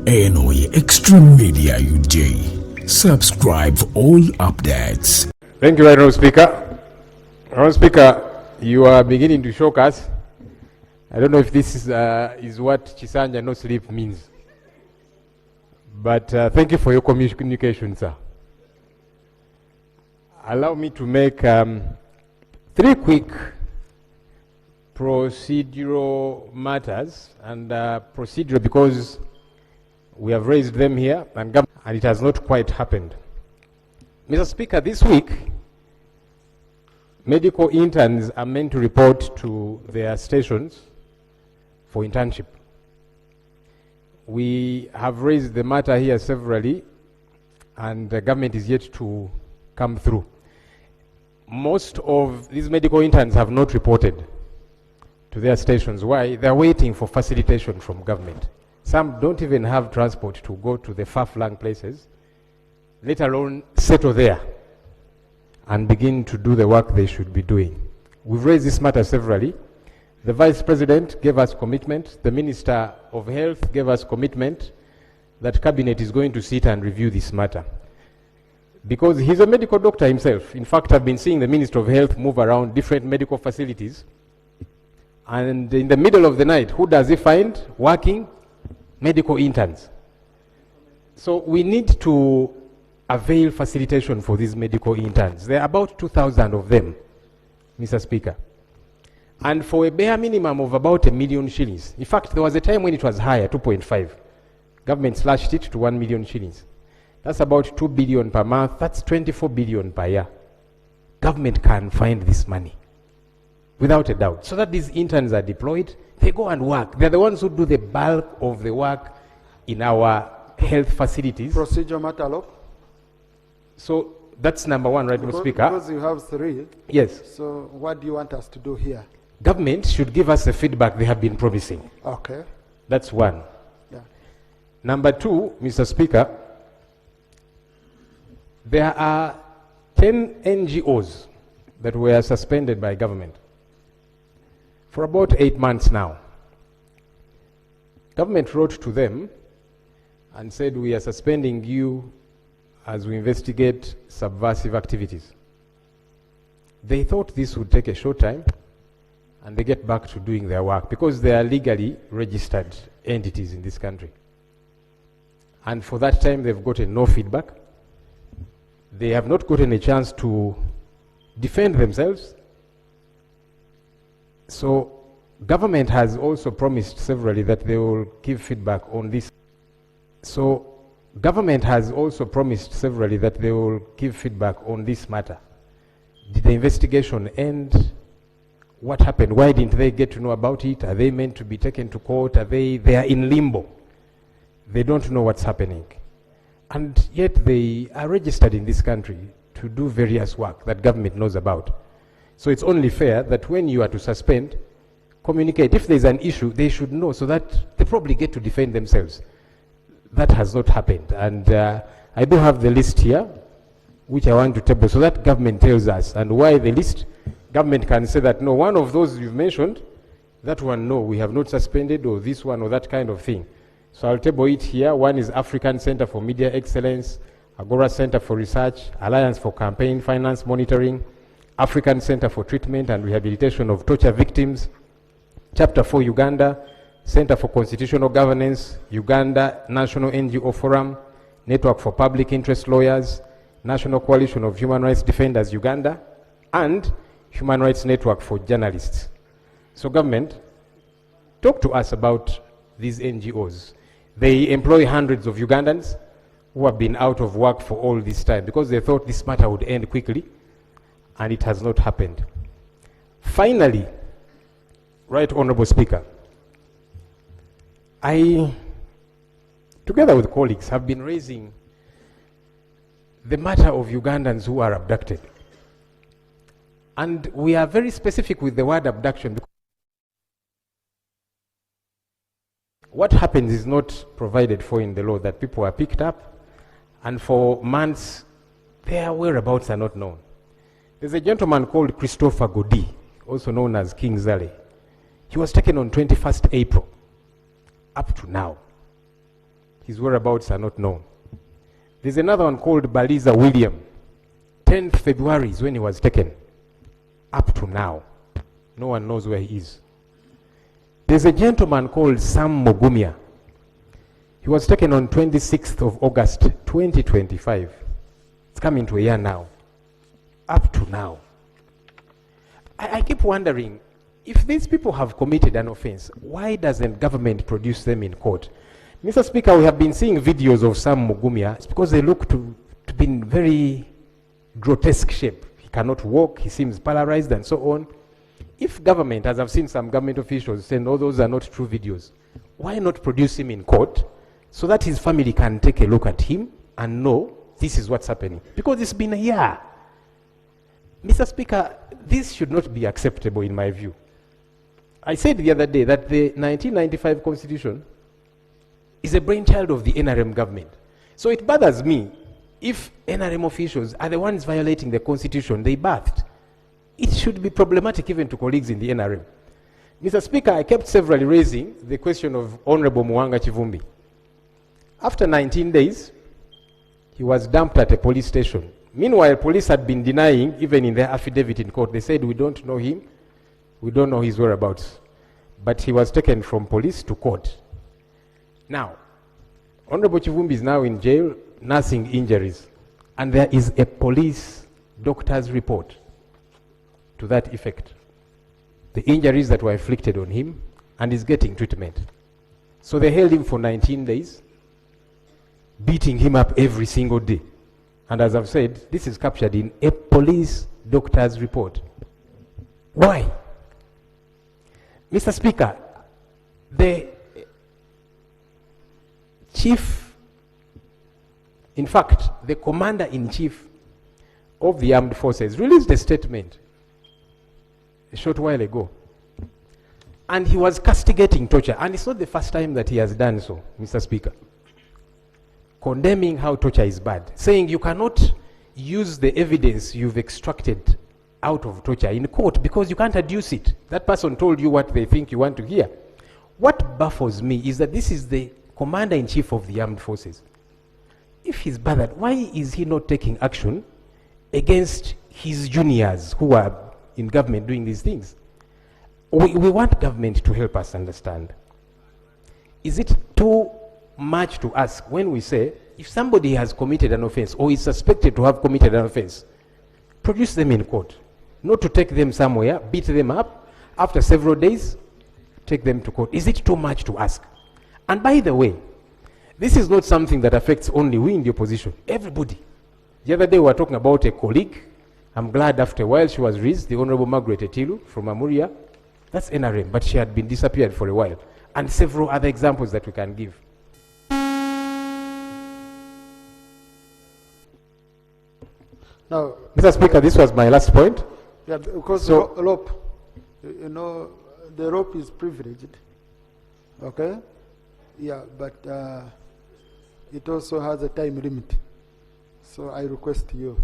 Eno Extreme Media UJ. Subscribe for all updates. Thank you, Honorable Speaker. Honorable Speaker, you are beginning to shock us. I don't know if this is what Chisanja no sleep means. But thank you for your communication, sir. Allow me to make 3 quick procedural matters, and procedural because we have raised them here and it has not quite happened. Mr. Speaker, this week, medical interns are meant to report to their stations for internship. We have raised the matter here severally, and the government is yet to come through. Most of these medical interns have not reported to their stations. Why? They're waiting for facilitation from government. Some don't even have transport to go to the far-flung places, let alone settle there and begin to do the work they should be doing. We've raised this matter severally. The Vice President gave us commitment. The Minister of Health gave us commitment that Cabinet is going to sit and review this matter. Because he's a medical doctor himself. In fact, I've been seeing the Minister of Health move around different medical facilities. And in the middle of the night, who does he find working? Medical interns. So we need to avail facilitation for these medical interns. There are about 2,000 of them, Mr. Speaker. And for a bare minimum of about £1 million shillings. In fact, there was a time when it was higher, 2.5. Government slashed it to 1 million shillings. That's about 2 billion per month. That's 24 billion per year. Government can find this money, without a doubt. So that these interns are deployed, they go and work. They're the ones who do the bulk of the work in our health facilities. Procedural matter law. So that's number one, right, Mr. Speaker? Because you have 3. Yes. So what do you want us to do here? Government should give us the feedback they have been promising. Okay. That's one. Yeah. Number 2, Mr. Speaker, there are 10 NGOs that were suspended by government for about 8 months now. Government wrote to them and said, we are suspending you as we investigate subversive activities. They thought this would take a short time and they get back to doing their work because they are legally registered entities in this country. And for that time, they've gotten no feedback. They have not gotten a chance to defend themselves. So government has also promised severally that they will give feedback on this. So government has also promised severally that they will give feedback on this matter. Did the investigation end? What happened? Why didn't they get to know about it? Are they meant to be taken to court? They are in limbo. They don't know what's happening. And yet they are registered in this country to do various work that government knows about. So it's only fair that when you are to suspend, communicate. If there's an issue, they should know so that they probably get to defend themselves. That has not happened. And I do have the list here, which I want to table so that government tells us. And why the list? Government can say that, no, one of those you've mentioned, that one, no, we have not suspended, or this one, or that kind of thing. So I'll table it here. One is African Center for Media Excellence, Agora Center for Research, Alliance for Campaign Finance Monitoring, African Center for Treatment and Rehabilitation of Torture Victims, Chapter 4 Uganda, Center for Constitutional Governance, Uganda National NGO Forum, Network for Public Interest Lawyers, National Coalition of Human Rights Defenders Uganda, and Human Rights Network for Journalists. So government, talk to us about these NGOs. They employ hundreds of Ugandans who have been out of work for all this time because they thought this matter would end quickly, and it has not happened. Finally, Right Honorable Speaker, I, together with colleagues, have been raising the matter of Ugandans who are abducted. And we are very specific with the word abduction. What happens is not provided for in the law, that people are picked up and for months their whereabouts are not known. There's a gentleman called Christopher Godi, also known as King Zari. He was taken on 21st April, up to now. His whereabouts are not known. There's another one called Baliza William. 10th February is when he was taken. Up to now, no one knows where he is. There's a gentleman called Sam Mugumya. He was taken on 26th of August, 2025. It's coming to a year now. Up to now. I keep wondering, if these people have committed an offense, why doesn't government produce them in court? Mr. Speaker, we have been seeing videos of Sam Mugumya. It's because they look to be in very grotesque shape. He cannot walk, he seems paralyzed and so on. If government, as I've seen some government officials saying, oh, those are not true videos, why not produce him in court so that his family can take a look at him and know this is what's happening? Because it's been a year. Mr. Speaker, this should not be acceptable in my view. I said the other day that the 1995 Constitution is a brainchild of the NRM government. So it bothers me if NRM officials are the ones violating the Constitution they birthed. It should be problematic even to colleagues in the NRM. Mr. Speaker, I kept severally raising the question of Honorable Mwanga Kivumbi. After 19 days, he was dumped at a police station. Meanwhile, police had been denying, even in their affidavit in court, they said, we don't know him, we don't know his whereabouts. But he was taken from police to court. Now, Honorable Kivumbi is now in jail, nursing injuries. And there is a police doctor's report to that effect. The injuries that were inflicted on him, and is getting treatment. So they held him for 19 days, beating him up every single day. And as I've said, this is captured in a police doctor's report. Why? Mr. Speaker, the chief, in fact, the commander-in-chief of the armed forces released a statement a short while ago. And he was castigating torture. And it's not the first time that he has done so, Mr. Speaker. Condemning how torture is bad, saying you cannot use the evidence you've extracted out of torture in court because you can't adduce it. That person told you what they think you want to hear. What baffles me is that this is the commander-in-chief of the armed forces. If he's bothered, why is he not taking action against his juniors who are in government doing these things? We want government to help us understand. Is it too much to ask when we say, if somebody has committed an offense or is suspected to have committed an offense, produce them in court, not to take them somewhere, beat them up, after several days, take them to court? Is it too much to ask? And by the way, this is not something that affects only we in the opposition, everybody. The other day we were talking about a colleague. I'm glad after a while she was released, the Honorable Margaret Etilu from Amuria. That's NRM, but she had been disappeared for a while. And several other examples that we can give. Now, Mr. Speaker, this was my last point. yeah, because So- rope, you know, the rope is privileged. Okay? Yeah, but it also has a time limit. So I request you,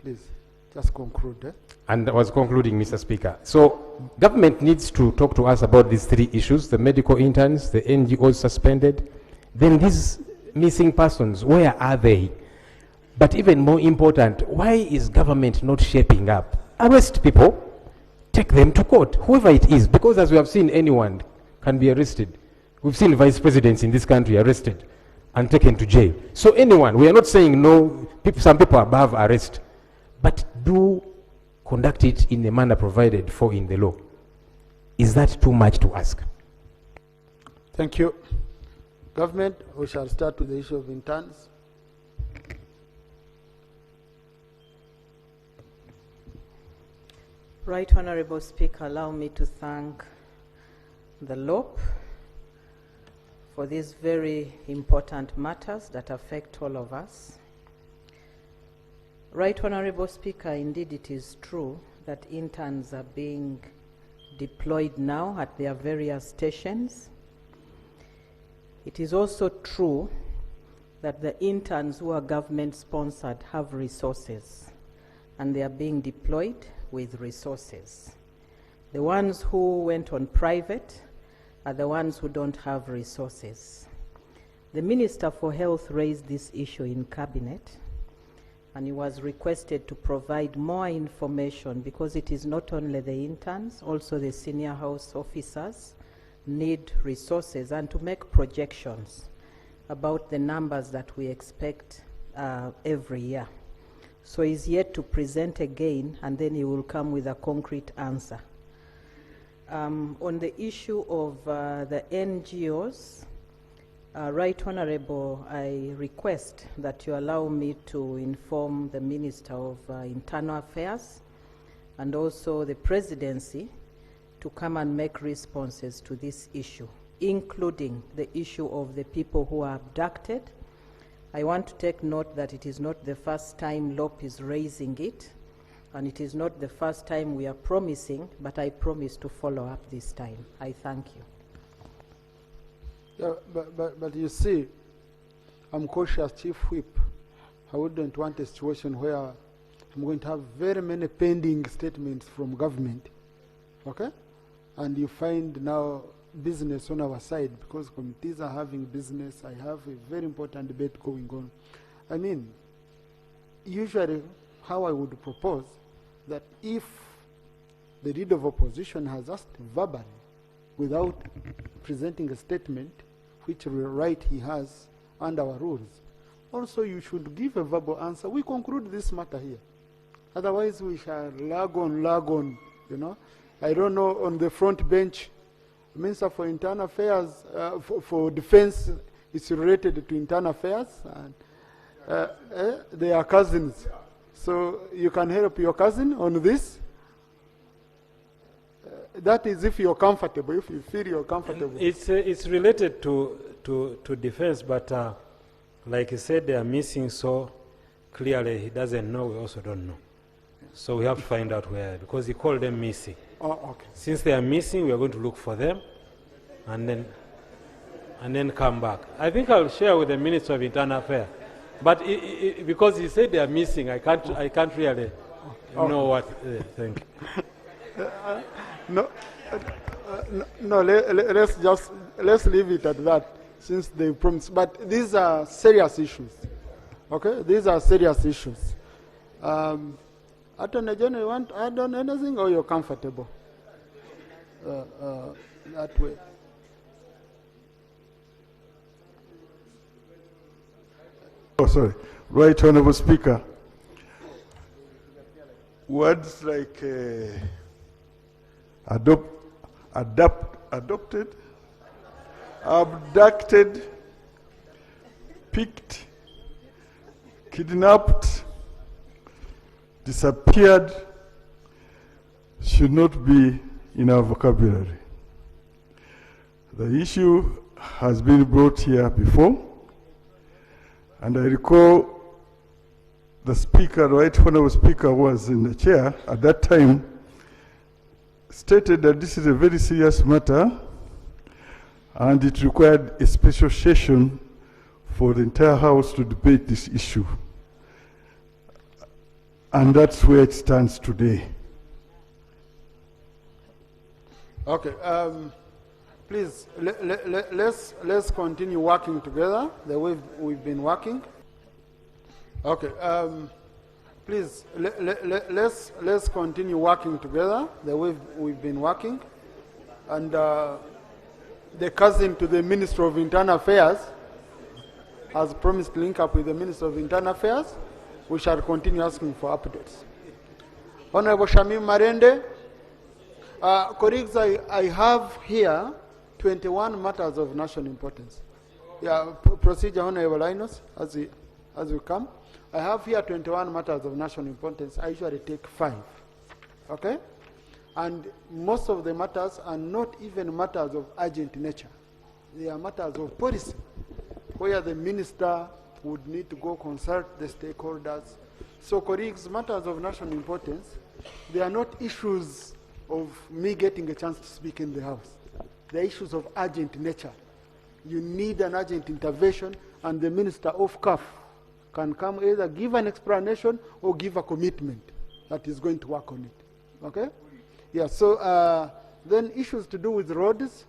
please, just conclude. Eh? And I was concluding, Mr. Speaker. So government needs to talk to us about these three issues: the medical interns, the NGOs suspended, then these missing persons, where are they? But even more important, why is government not shaping up? Arrest people, take them to court, whoever it is, because as we have seen, anyone can be arrested. We've seen vice presidents in this country arrested and taken to jail. So anyone, we are not saying no, some people are above arrest, but do conduct it in a manner provided for in the law. Is that too much to ask? Thank you. Government, we shall start with the issue of interns. Right Honorable Speaker, allow me to thank the LOP for these very important matters that affect all of us. Right Honorable Speaker, indeed it is true that interns are being deployed now at their various stations. It is also true that the interns who are government-sponsored have resources, and they are being deployed with resources. The ones who went on private are the ones who don't have resources. The Minister for Health raised this issue in Cabinet, and he was requested to provide more information because it is not only the interns, also the senior house officers need resources and to make projections about the numbers that we expect every year. So he's yet to present again, and then he will come with a concrete answer. On the issue of the NGOs, Right Honourable, I request that you allow me to inform the Minister of Internal Affairs and also the Presidency to come and make responses to this issue, including the issue of the people who are abducted. I want to take note that it is not the first time LOP is raising it, and it is not the first time we are promising, but I promise to follow up this time. I thank you. Yeah, but you see, I'm cautious, Chief Whip. I wouldn't want a situation where I'm going to have very many pending statements from government, okay? And you find now business on our side because committees are having business. I have a very important debate going on. I mean, usually how I would propose that if the leader of opposition has asked verbally without presenting a statement, which right he has under our rules, also you should give a verbal answer. We conclude this matter here. Otherwise we shall lag on, you know. I don't know, on the front bench, the Minister for Internal Affairs, for Defense is related to Internal Affairs, and they are cousins. So you can help your cousin on this. That is if you're comfortable, if you feel you're comfortable. It's related to defense, but like he said, they are missing, so clearly he doesn't know, we also don't know. So we have to find out where, because he called them missing. Oh, okay. Since they are missing, we are going to look for them and then come back. I think I'll share with the Minister of Internal Affairs. But because he said they are missing, I can't really know what. Thank you. Let's leave it at that, since they promised. But these are serious issues. Okay, these are serious issues. Attorney General, you want to add on anything, or you're comfortable that way? Oh, sorry. Right Honourable Speaker, words like adopted, abducted, picked, kidnapped, disappeared should not be in our vocabulary. The issue has been brought here before, and I recall the Speaker, the Right Honourable Speaker, was in the chair at that time, stated that this is a very serious matter and it required a special session for the entire House to debate this issue. And that's where it stands today. Okay, please, let's continue working together the way we've been working. Okay, please, let's continue working together the way we've been working. And the cousin to the Minister of Internal Affairs has promised to link up with the Minister of Internal Affairs. We shall continue asking for updates. Honorable Shamim Marende, colleagues, I have here 21 matters of national importance. Yeah, procedure, Honorable Linus, as we come. I have here 21 matters of national importance. I usually take 5. Okay? And most of the matters are not even matters of urgent nature. They are matters of policy, where the minister would need to go consult the stakeholders. So, colleagues, matters of national importance, they are not issues of me getting a chance to speak in the House. They are issues of urgent nature. You need an urgent intervention, and the minister of CAF can come either give an explanation or give a commitment that is going to work on it. Okay? Yeah, so then issues to do with roads,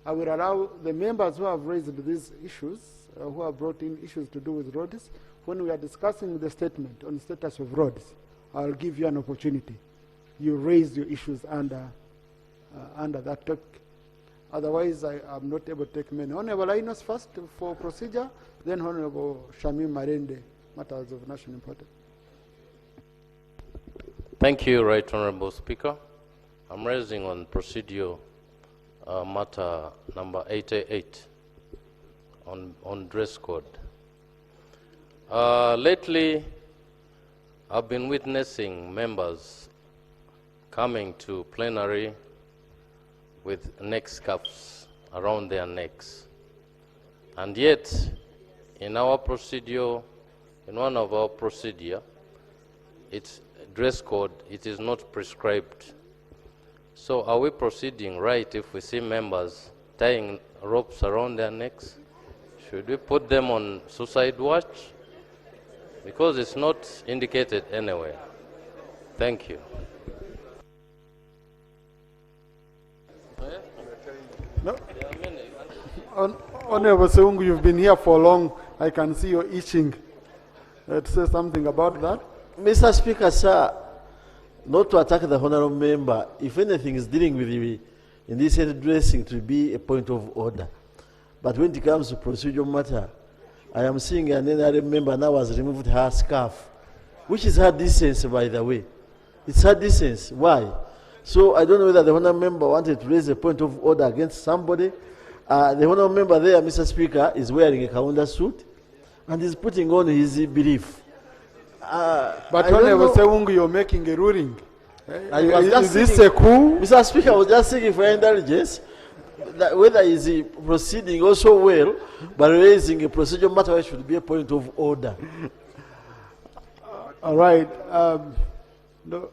I will allow the members who have raised these issues who have brought in issues to do with roads. When we are discussing the statement on status of roads, I'll give you an opportunity. You raise your issues under that topic. Otherwise, I am not able to take many. Honorable Linus first for procedure, then Honorable Shamim Marende, matters of national importance. Thank you, Right Honorable Speaker. I'm raising on procedural matter number 88 on dress code. Lately, I've been witnessing members coming to plenary with neck scarves around their necks. And yet, in our procedure, in one of our procedure, it's dress code, it is not prescribed. So are we proceeding right if we see members tying ropes around their necks? Should we put them on suicide watch? Because it's not indicated anywhere. Thank you. No. Honorable Seungu, you've been here for long. I can see you're itching to say something about that. Mr. Speaker, sir, not to attack the honorable member, if anything is dealing with the indecent dressing to be a point of order. But when it comes to procedural matter, I am seeing an NRM member now has removed her scarf, which is her decency, by the way. It's her decency. Why? So I don't know whether the honorable member wanted to raise a point of order against somebody. The honorable member there, Mr. Speaker, is wearing a Kaunda suit and is putting on his belief. But Honorable Seungu, you're making a ruling. Is this seeking, a coup? Mr. Speaker, I was just seeking for indulgence, that whether is proceeding also well, but raising a procedural matter which should be a point of order. All right. No,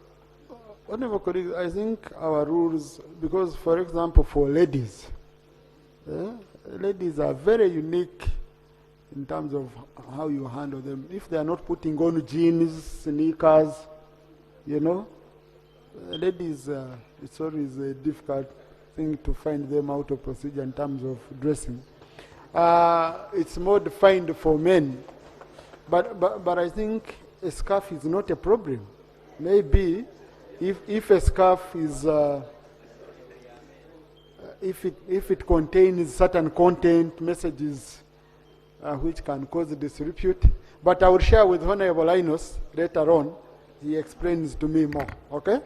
honorable colleagues, I think our rules, because for example, for ladies, ladies are very unique in terms of how you handle them. If they are not putting on jeans, sneakers, you know, ladies, it's always a difficult thing to find them out of procedure in terms of dressing. It's more defined for men. But I think a scarf is not a problem. Maybe if a scarf is, if it contains certain content, messages, which can cause disrepute. But I will share with Honorable Linus later on. He explains to me more, okay?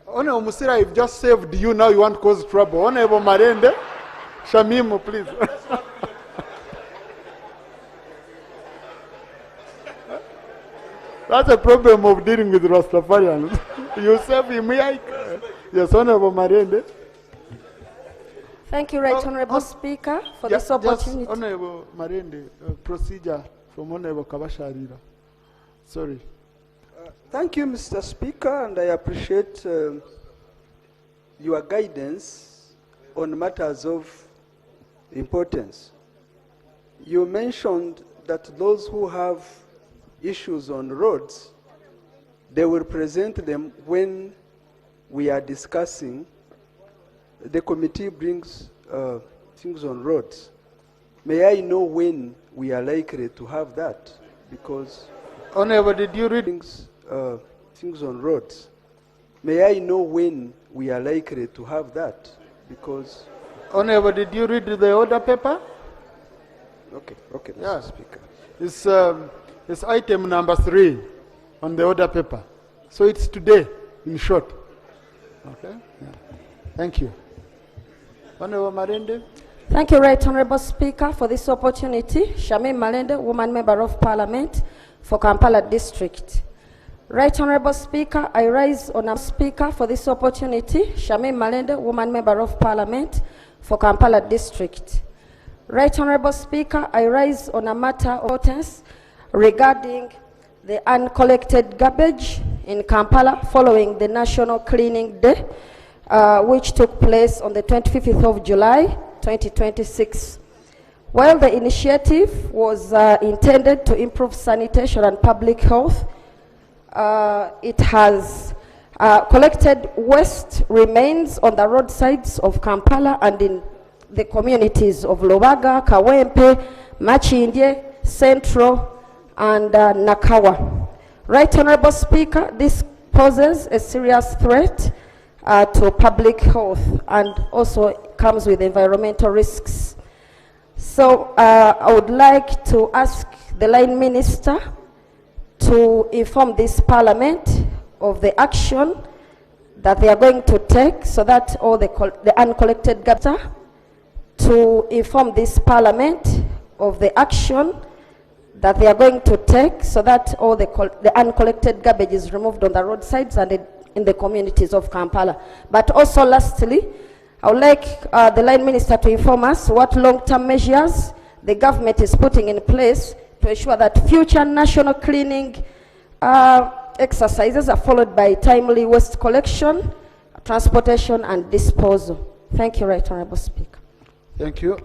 Honorable Musira, I've just saved you, now you want to cause trouble. Honorable Marende, Shamimu, please. That's a problem of dealing with Rastafarians. You save him, yes, Honorable Marende. Thank you, Right Honorable Speaker, for this opportunity. Just Honorable Marende, procedure from Honorable Kabasharira. Sorry. Thank you, Mr. Speaker, and I appreciate your guidance on matters of importance. You mentioned that those who have issues on roads, they will present them when we are discussing. The committee brings things on roads. May I know when we are likely to have that? Because Honorable, did you read things on roads? May I know when we are likely to have that? Because Honorable, did you read the order paper? okay, Mr. Yeah. Speaker. It's item number 3 on the order paper. So it's today, in short. Okay. Yeah. Thank you. Honorable Marende. Thank you, Right Honorable Speaker, for this opportunity. Shamim Malende, Woman Member of Parliament for Kampala District. Right Honorable Speaker, I rise on a speaker for this opportunity. Shamim Malende, Woman Member of Parliament for Kampala District. Right Honorable Speaker, I rise on a matter of importance regarding the uncollected garbage in Kampala following the National Cleaning Day, which took place on the 25th of July, 2026. While the initiative was intended to improve sanitation and public health, it has collected waste remains on the roadsides of Kampala and in the communities of Lobaga, Kawempe, Machindye, Central, and Nakawa. Right Honorable Speaker, this poses a serious threat to public health and also comes with environmental risks. So I would like to ask the line minister to inform this parliament of the action that they are going to take so that all the uncollected garbage, to inform this parliament of the action that they are going to take so that all the uncollected garbage is removed on the roadsides and in the communities of Kampala. But also lastly, I would like the line minister to inform us what long-term measures the government is putting in place to ensure that future national cleaning exercises are followed by timely waste collection, transportation and disposal. Thank you, Right Honorable Speaker. Thank you.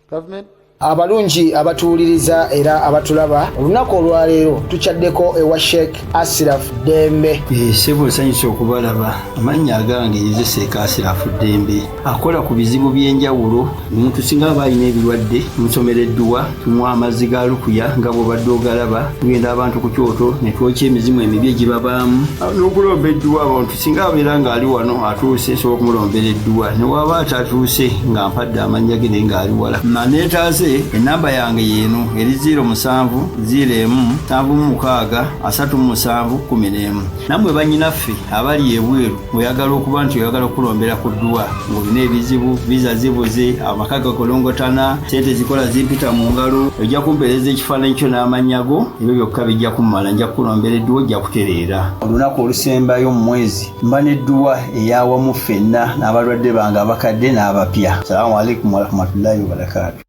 Government. Abalungi abatuuliriza era abatulaba olunaku olwaleero tukyaddeko ewa Sheikh Asiraf Dembe. Ssebo nsanyuse okubalaba. Amannya agange ye Sheikh Asiraf Dembe akola ku bizibu by'enjawulo. Omuntu singa aba alina ebirwadde musomereddwa tumuwa amazzi ga lukuya nga bw'obadde ogalaba tugenda abantu ku kyoto ne twokya emizimu emibi egibabaamu n'okulomba edduwa. Abantu singa abeera ng'ali wano atuuse sobola okumulombera edduwa ne waba atatuuse nga mpadde amannya ge naye ng'ali wala. Neetaase enamba yange yeno eri 0707763711. Namwe bannyinaffe abali ebweru oyagala okuba nti oyagala okulombera ku dduwa ng'olina ebizibu viza zibuze amaka gakolongotana sente zikola zimpita mu ngalo ojja kumpeereza ekifaananyi kyo n'amannya go ebyo byokka bijja kummala nja kukulombera edduwa ojja kutereera. Olunaku olusembayo mu mwezi mba n'edduwa eyawamu ffenna n'abalwadde bange abakadde n'abapya. Salaamu alaikum warahmatullahi wabarakatuh.